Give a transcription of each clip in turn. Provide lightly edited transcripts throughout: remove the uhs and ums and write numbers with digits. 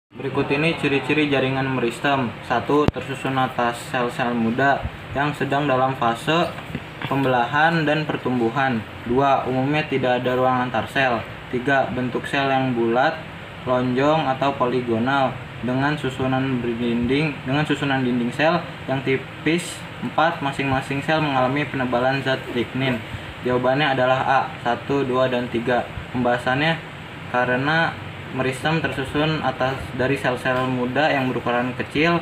Berikut ini ciri-ciri jaringan meristem. 1. Tersusun atas sel-sel muda yang sedang dalam fase pembelahan dan pertumbuhan. 2. Umumnya tidak ada ruang antar sel. 3. Bentuk sel yang bulat, lonjong atau poligonal dengan susunan dinding sel yang tipis. 4. Masing-masing sel mengalami penebalan zat lignin. Jawabannya adalah A, 1, 2, dan 3. Pembahasannya karena meristem tersusun dari sel-sel muda yang berukuran kecil,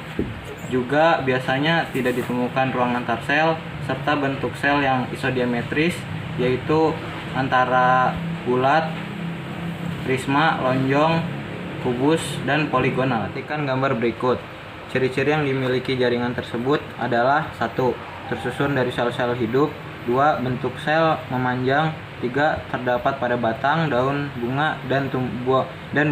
juga biasanya tidak ditemukan ruang antar sel, serta bentuk sel yang isodiametris, yaitu antara bulat, prisma, lonjong, kubus, dan poligonal. Perhatikan gambar berikut. Ciri-ciri yang dimiliki jaringan tersebut adalah 1. Tersusun dari sel-sel hidup. 2. Bentuk sel memanjang. 3. Terdapat pada batang, daun, bunga, dan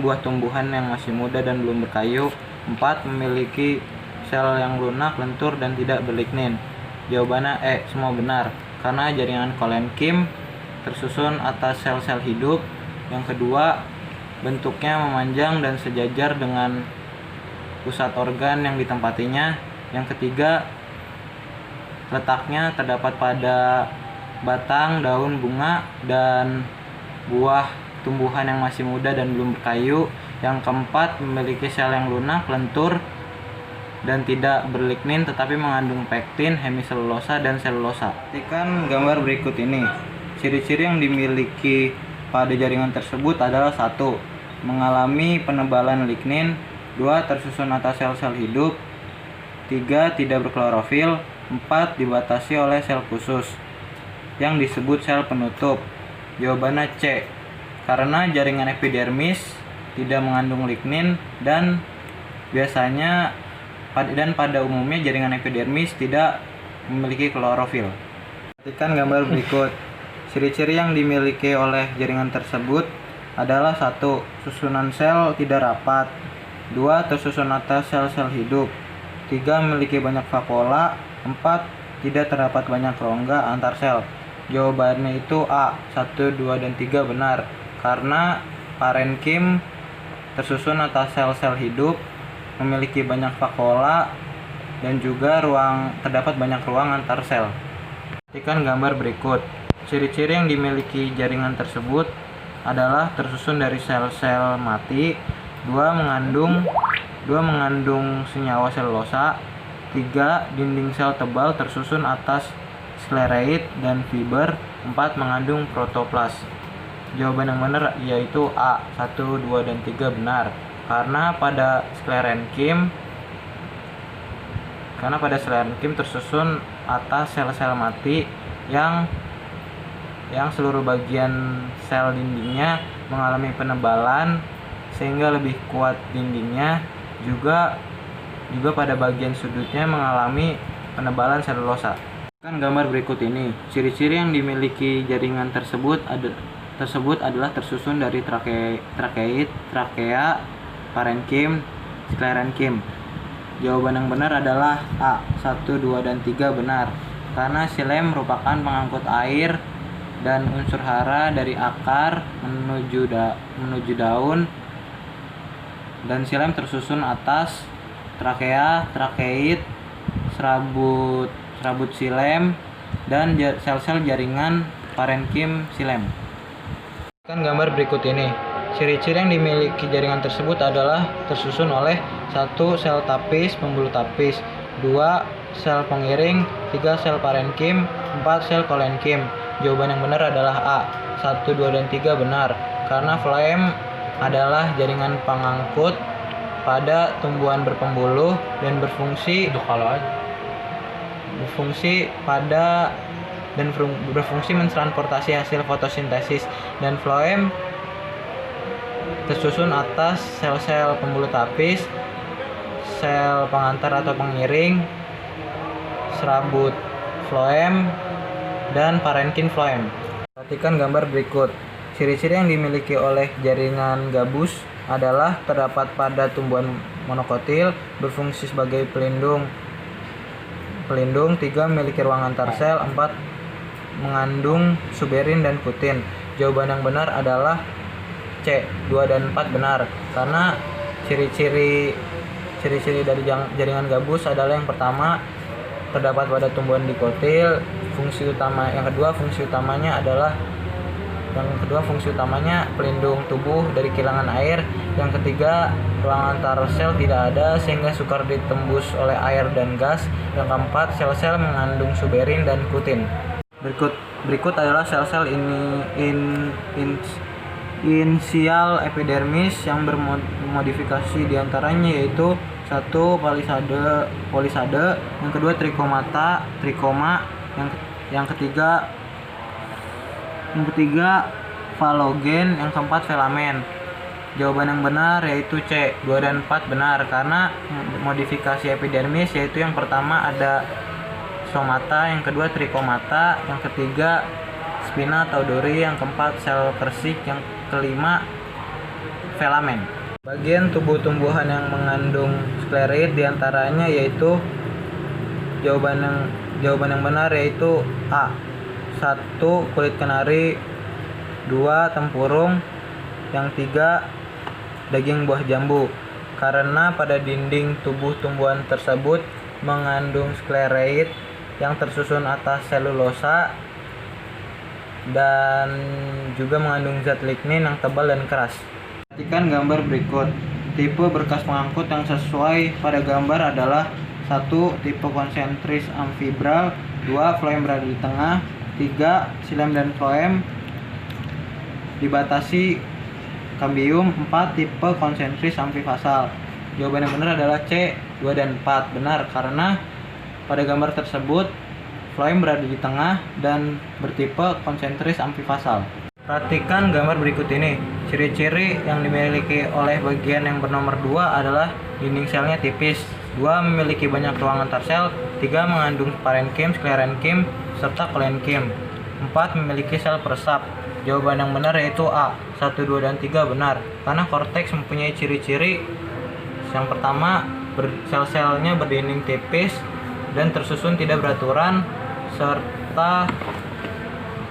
buah tumbuhan yang masih muda dan belum berkayu. 4. Memiliki sel yang lunak, lentur, dan tidak berlignin. Jawabannya E, semua benar, karena jaringan kolenkim tersusun atas sel-sel hidup. Yang kedua, bentuknya memanjang dan sejajar dengan pusat organ yang ditempatinya. Yang ketiga, letaknya terdapat pada batang, daun, bunga, dan buah tumbuhan yang masih muda dan belum berkayu. Yang keempat, memiliki sel yang lunak, lentur, dan tidak berlignin tetapi mengandung pektin, hemiselulosa, dan selulosa. Perhatikan gambar berikut ini. Ciri-ciri yang dimiliki pada jaringan tersebut adalah 1. Mengalami penebalan lignin. 2. Tersusun atas sel-sel hidup. 3. Tidak berklorofil. 4. Dibatasi oleh sel khusus yang disebut sel penutup. Jawabannya C, karena jaringan epidermis tidak mengandung lignin dan pada umumnya jaringan epidermis tidak memiliki klorofil. Perhatikan gambar berikut. Ciri-ciri yang dimiliki oleh jaringan tersebut adalah 1. Susunan sel tidak rapat. 2. Tersusun atas sel-sel hidup. 3. Memiliki banyak vakuola. 4. Tidak terdapat banyak rongga antar sel. Jawabannya itu A, 1, 2, dan 3 benar, karena parenkim tersusun atas sel-sel hidup, memiliki banyak vakuola, dan juga terdapat banyak ruang antar sel. Perhatikan gambar berikut. Ciri-ciri yang dimiliki jaringan tersebut adalah tersusun dari sel-sel mati. 2. Mengandung senyawa selulosa. 3. Dinding sel tebal tersusun atas sklereid dan fiber. 4. Mengandung protoplas. Jawaban yang benar yaitu A, 1, 2, dan 3 benar, karena pada sklerenkim tersusun atas sel-sel mati yang seluruh bagian sel dindingnya mengalami penebalan sehingga lebih kuat dindingnya, juga pada bagian sudutnya mengalami penebalan selulosa. Kan gambar berikut ini. Ciri-ciri yang dimiliki jaringan tersebut adalah tersusun dari trakeid, trakea, parenkim, sklerenkim. Jawaban yang benar adalah A, 1, 2, dan 3 benar, karena xilem merupakan pengangkut air dan unsur hara dari akar menuju daun, dan xilem tersusun atas trakea, trakeid, serabut xilem, dan sel-sel jaringan parenkim xilem. Kan gambar berikut ini. Ciri-ciri yang dimiliki jaringan tersebut adalah tersusun oleh 1. Sel tapis pembuluh tapis. 2. Sel pengiring. 3. Sel parenkim. 4. Sel kolenkim. Jawaban yang benar adalah A, 1, 2, dan 3 benar, karena phloem adalah jaringan pengangkut pada tumbuhan berpembuluh dan berfungsi mentransportasi hasil fotosintesis, dan phloem tersusun atas sel-sel pembuluh tapis, sel pengantar atau pengiring, serabut phloem, dan parenkim phloem. Perhatikan gambar berikut. Ciri-ciri yang dimiliki oleh jaringan gabus adalah terdapat pada tumbuhan monokotil, berfungsi sebagai pelindung. 3. Memiliki ruang antar sel. 4. Mengandung suberin dan putin. Jawaban yang benar adalah C, 2 dan 4 benar, karena Ciri-ciri dari jaringan gabus adalah yang pertama, terdapat pada tumbuhan dikotil. Yang kedua fungsi utamanya pelindung tubuh dari kehilangan air. Yang ketiga, ruang antar sel tidak ada sehingga sukar ditembus oleh air dan gas. Yang keempat, sel-sel mengandung suberin dan kutin. Berikut adalah sel-sel inisial epidermis yang bermodifikasi, diantaranya yaitu 1. Polisade, yang kedua trikoma, yang ketiga falogen, yang keempat filamen. Jawaban yang benar yaitu C, 2 dan 4 benar, karena modifikasi epidermis yaitu yang pertama ada somata, yang kedua trikomata, yang ketiga spina atau dori, yang keempat sel persik, yang kelima filamen. Bagian tubuh tumbuhan yang mengandung skleroid diantaranya yaitu jawaban yang benar yaitu A, 1. kulit kenari, 2. tempurung, yang 3. daging buah jambu. Karena pada dinding tubuh tumbuhan tersebut mengandung skleroid yang tersusun atas selulosa dan juga mengandung zat lignin yang tebal dan keras. Perhatikan gambar berikut. Tipe berkas pengangkut yang sesuai pada gambar adalah 1. tipe konsentris amfibral, 2. floem berada di tengah, 3. xilem dan floem dibatasi kambium, 4. tipe konsentris amfifasal. Jawaban yang benar adalah C, 2 dan 4 benar, karena pada gambar tersebut floem berada di tengah dan bertipe konsentris amfifasal. Perhatikan gambar berikut ini. Ciri-ciri yang dimiliki oleh bagian yang bernomor 2 adalah dinding selnya tipis, 2. memiliki banyak ruang antar sel, 3. mengandung parenkim, sklerenkim, serta kolenkim, 4. memiliki sel peresap. Jawaban yang benar yaitu A, 1, 2, dan 3 benar, karena korteks mempunyai ciri-ciri. Yang pertama, sel-selnya berdinding tipis dan tersusun tidak beraturan, serta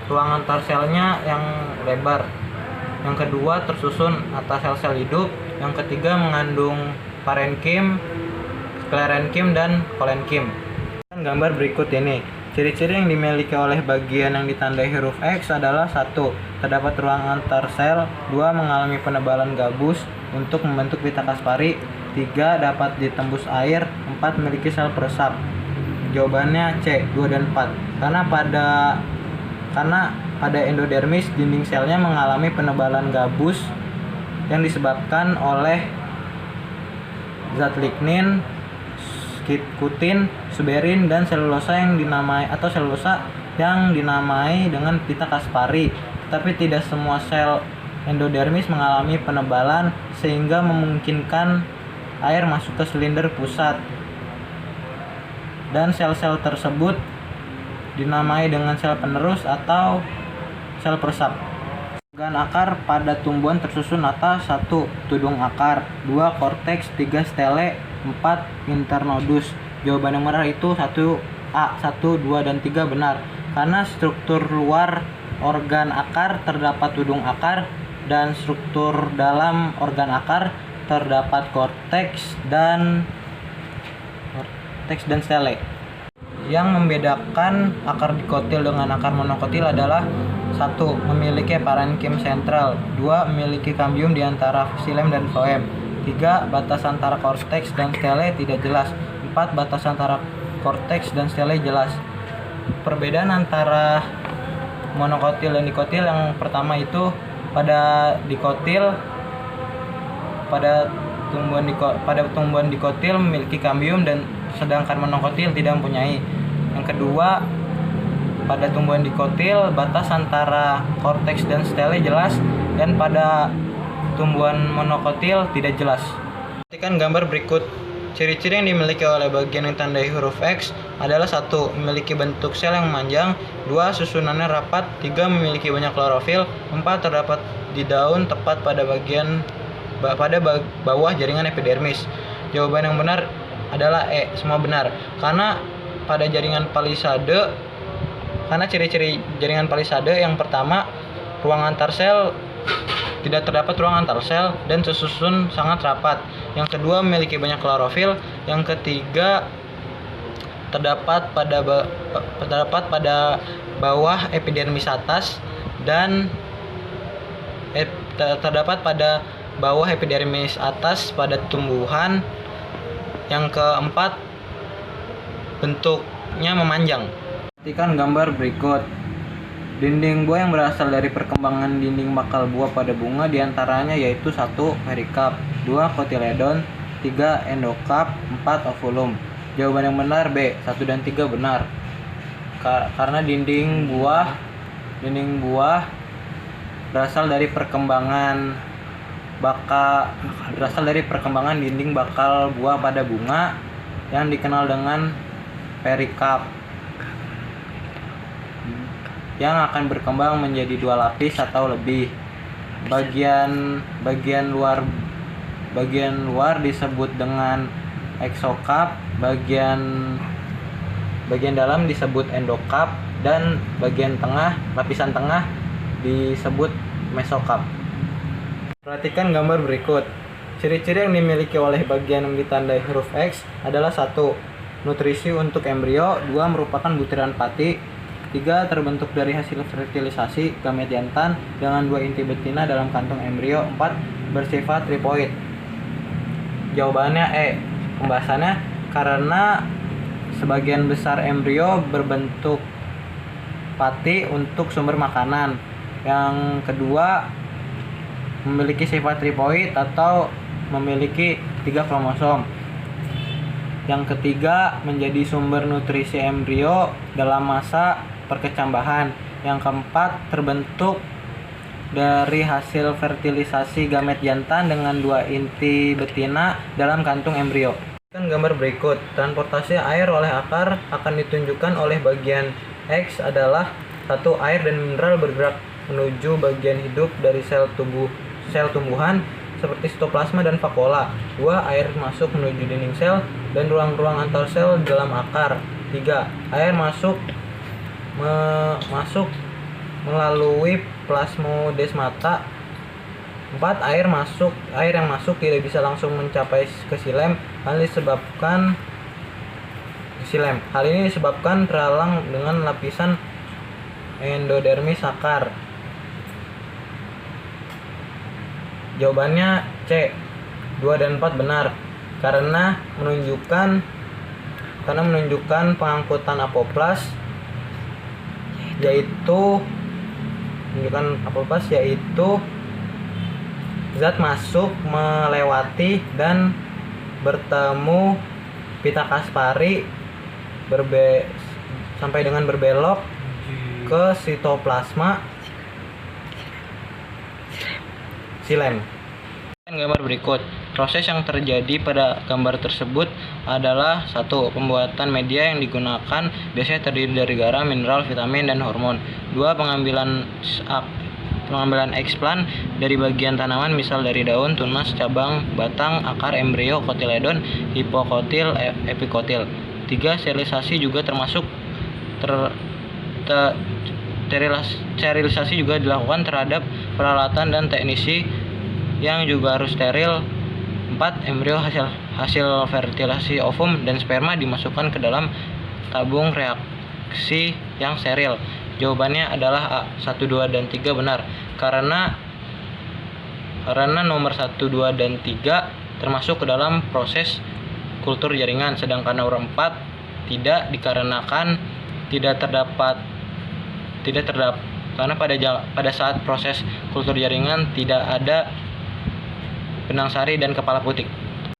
ruang antar selnya yang lebar. Yang kedua, tersusun atas sel-sel hidup. Yang ketiga, mengandung parenkim, sklerenkim, dan kolenkim. Gambar berikut ini. Ciri-ciri yang dimiliki oleh bagian yang ditandai huruf X adalah 1. terdapat ruang antar sel, 2. mengalami penebalan gabus untuk membentuk pita Kaspari, 3. dapat ditembus air, 4. memiliki sel peresap. Jawabannya C, 2 dan 4. Karena pada endodermis dinding selnya mengalami penebalan gabus yang disebabkan oleh zat lignin, kutin, suberin, dan selulosa yang dinamai dengan pita Kaspari. Tetapi tidak semua sel endodermis mengalami penebalan sehingga memungkinkan air masuk ke silinder pusat, dan sel-sel tersebut dinamai dengan sel penerus atau sel peresap. Organ akar pada tumbuhan tersusun atas 1. tudung akar, 2. korteks, 3. stele, 4. internodus. Jawaban yang benar itu 1A, 1, 2, dan 3 benar, karena struktur luar organ akar terdapat tudung akar dan struktur dalam organ akar terdapat korteks dan stele. Yang membedakan akar dikotil dengan akar monokotil adalah 1. memiliki parenkim sentral, 2. memiliki kambium di antara xilem dan floem, 3. batas antara korteks dan stele tidak jelas, 4. batas antara korteks dan stele jelas. Perbedaan antara monokotil dan dikotil yang pertama itu pada tumbuhan dikotil memiliki kambium dan sedangkan monokotil tidak mempunyai. Yang kedua, pada tumbuhan dikotil batas antara korteks dan stele jelas, dan pada tumbuhan monokotil tidak jelas. Perhatikan gambar berikut. Ciri-ciri yang dimiliki oleh bagian yang tandai huruf X adalah 1. memiliki bentuk sel yang memanjang, 2. susunannya rapat, 3. memiliki banyak klorofil, 4. terdapat di daun tepat pada bawah jaringan epidermis. Jawaban yang benar adalah E, semua benar, karena ciri-ciri jaringan palisade yang pertama, ruang antar sel tidak terdapat ruang antar sel dan tersusun sangat rapat. Yang kedua, memiliki banyak klorofil. Yang ketiga, terdapat pada bawah epidermis atas dan terdapat pada bawah epidermis atas pada tumbuhan. Yang keempat, bentuknya memanjang. Perhatikan gambar berikut. Dinding buah yang berasal dari perkembangan dinding bakal buah pada bunga diantaranya yaitu 1. Perikarp, 2. Kotiledon, 3. Endokarp, 4. Ovulum. Jawaban yang benar B, 1 dan 3 benar. Karena dinding buah berasal dari perkembangan dinding bakal buah pada bunga yang dikenal dengan perikarp, yang akan berkembang menjadi 2 lapis atau lebih. Bagian luar disebut dengan eksokarp, bagian dalam disebut endokarp, dan lapisan tengah disebut mesokarp. Perhatikan gambar berikut. Ciri-ciri yang dimiliki oleh bagian yang ditandai huruf X adalah 1. Nutrisi untuk embrio, 2. Merupakan butiran pati, 3. Terbentuk dari hasil fertilisasi gamet jantan dengan 2 inti betina dalam kantung embrio, 4. Bersifat tripoid. Jawabannya E. Pembahasannya karena sebagian besar embrio berbentuk pati untuk sumber makanan. Yang kedua, memiliki sifat tripoid atau memiliki 3 kromosom. Yang ketiga, menjadi sumber nutrisi embrio dalam masa perkecambahan. Yang keempat, terbentuk dari hasil fertilisasi gamet jantan dengan 2 inti betina dalam kantung embrio. Gambar berikut. Transportasi air oleh akar akan ditunjukkan oleh bagian X adalah 1. Air dan mineral bergerak menuju bagian hidup dari sel tumbuhan seperti sitoplasma dan vakuola. 2. Air masuk menuju dinding sel dan ruang-ruang antar sel dalam akar. 3. Air masuk melalui plasmodesmata. 4. Air yang masuk tidak bisa langsung mencapai ke xilem. Hal ini disebabkan terhalang dengan lapisan endodermis akar. Jawabannya C, 2 dan 4 benar. Karena menunjukkan pengangkutan apoplas yaitu zat masuk melewati dan bertemu pita Kaspari sampai dengan berbelok ke sitoplasma xilem. Gambar berikut. Proses yang terjadi pada gambar tersebut adalah 1. Pembuatan media yang digunakan biasanya terdiri dari garam, mineral, vitamin, dan hormon. 2. Pengambilan eksplan dari bagian tanaman, misal dari daun, tunas, cabang, batang, akar, embrio, kotiledon, hipokotil, epikotil. 3. Sterilisasi juga termasuk sterilisasi juga dilakukan terhadap peralatan dan teknisi yang juga harus steril. 4. Embrio hasil fertilasi ovum dan sperma dimasukkan ke dalam tabung reaksi yang steril. Jawabannya adalah A, 1, 2, dan 3 benar. Karena nomor 1, 2, dan 3 termasuk ke dalam proses kultur jaringan, sedangkan nomor 4 tidak, dikarenakan tidak terdapat karena pada saat proses kultur jaringan tidak ada benang sari dan kepala putik.